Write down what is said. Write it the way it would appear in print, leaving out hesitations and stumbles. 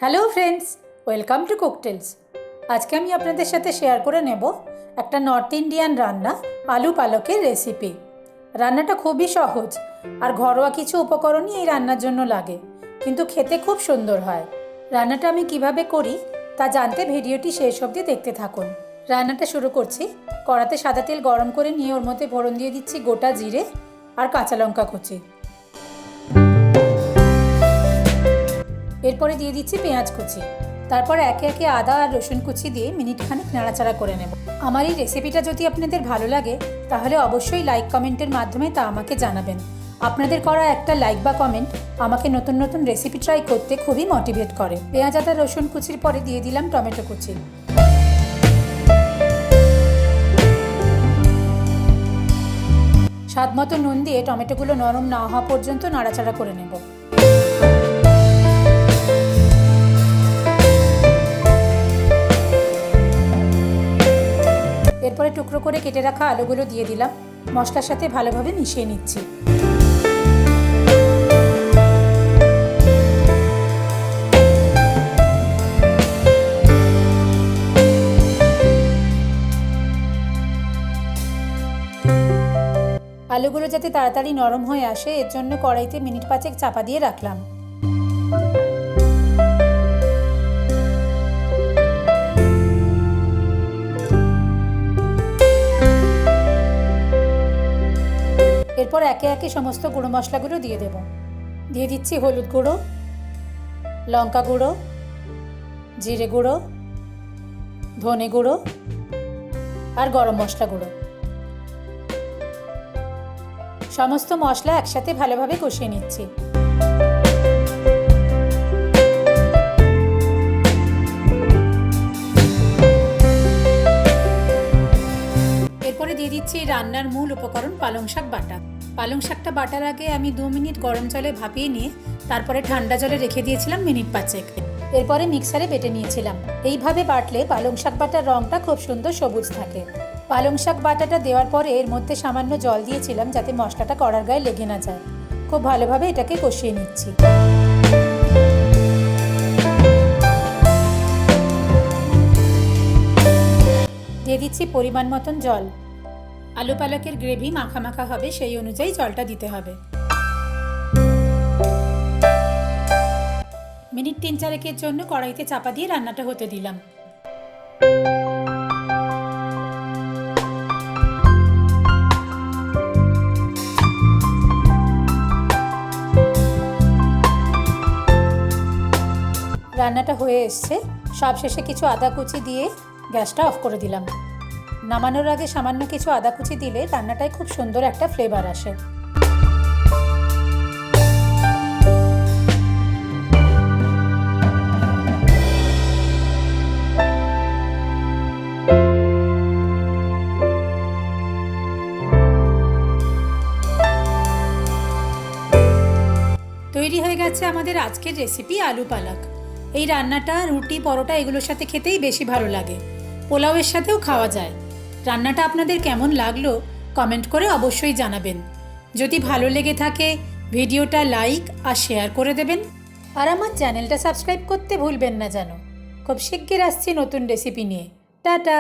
Hello friends, welcome to Cooktails. আজকে আমি আপনাদের সাথে শেয়ার করে নেব একটা নর্থ ইন্ডিয়ান রান্না, আলু পালকের রেসিপি। রান্নাটা খুবই সহজ আর ঘরোয়া কিছু উপকরণই এই রান্নার জন্য লাগে, কিন্তু খেতে খুব সুন্দর হয়। রান্নাটা আমি কিভাবে করি তা জানতে ভিডিওটি শেষ অবধি দেখতে থাকুন। রান্নাটা শুরু করছি। কড়াতে সাদা তেল গরম করে নিয়ে ওর মধ্যে ফোড়ন দিয়ে দিচ্ছি গোটা জিরে আর কাঁচা লঙ্কা কুচি। এরপরে দিয়ে দিচ্ছি পেঁয়াজ কুচি। তারপর একে একে আদা আর রসুন কুচি দিয়ে মিনিটখানেক নাড়াচাড়া করে নেব। আমার এই রেসিপিটা যদি আপনাদের ভালো লাগে তাহলে অবশ্যই লাইক কমেন্টের মাধ্যমে তা আমাকে জানাবেন। আপনাদের করা একটা লাইক বা কমেন্ট আমাকে নতুন নতুন রেসিপি ট্রাই করতে খুবই মোটিভেট করে। পেঁয়াজ আদা রসুন কুচির পরে দিয়ে দিলাম টমেটো কুচি। স্বাদ মতো নুন দিয়ে টমেটোগুলো নরম না হওয়া পর্যন্ত নাড়াচাড়া করে নেব। এরপরে টুকরো করে কেটে রাখা আলুগুলো দিয়ে দিলাম। মশলার সাথে ভালোভাবে মিশিয়ে নিচ্ছি। আলুগুলো যাতে তাড়াতাড়ি নরম হয়ে আসে এর জন্য কড়াইতে মিনিট 5 চাপা দিয়ে রাখলাম। এরপর একে একে সমস্ত গুঁড়ো মশলাগুলো দিয়ে দেব। দিয়ে দিচ্ছি হলুদ গুঁড়ো, লঙ্কা গুঁড়ো, জিরে গুঁড়ো, ধনে গুঁড়ো আর গরম মশলা গুঁড়ো। সমস্ত মশলা একসাথে ভালোভাবে কষিয়ে নিচ্ছি। এরপরে দিয়ে দিচ্ছি রান্নার মূল উপকরণ পালং শাক বাটা। পালং শাকটা বাটার আগে আমি 2 মিনিট গরম জলে ভাপিয়ে নিয়ে তারপরে ঠান্ডা জলে রেখে দিয়েছিলাম মিনিট 5। এরপরে মিক্সারে বেটে নিয়েছিলাম। এইভাবে বাটলে পালং শাক বাটার রঙটা খুব সুন্দর সবুজ থাকে। পালং শাক বাটাটা দেওয়ার পরে এর মধ্যে সামান্য জল দিয়েছিলাম যাতে মশলাটা কড়ার গায়ে লেগে না যায়। খুব ভালোভাবে এটাকে কষিয়ে নিচ্ছি। দিয়ে দিচ্ছি পরিমাণ মতন জল। আলু পালকের গ্রেভি মাখা মাখা হবে, সেই অনুযায়ী জলটা দিতে হবে। মিনিট 3-4 জন্য কড়াইতে চাপা দিয়ে রান্নাটা হতে দিলাম। রান্নাটা হয়ে এসছে। সবশেষে কিছু আদা কুচি দিয়ে গ্যাসটা অফ করে দিলাম। নামানোর আগে সামান্য কিছু আদা কুচি দিলে রান্নাটায় খুব সুন্দর একটা ফ্লেভার আসে। তৈরি হয়ে গেছে আমাদের আজকের রেসিপি আলু পালক। এই রান্নাটা রুটি পরোটা এগুলোর সাথে খেতেই বেশি ভালো লাগে। পোলাওয়ের সাথেও খাওয়া যায়। রান্নাটা আপনাদের কেমন লাগলো কমেন্ট করে অবশ্যই জানাবেন। যদি ভালো লেগে থাকে ভিডিওটা লাইক আর শেয়ার করে দেবেন। আর আমার চ্যানেলটা সাবস্ক্রাইব করতে ভুলবেন না যেন। খুব শিগগির আসছি নতুন রেসিপি নিয়ে। টাটা।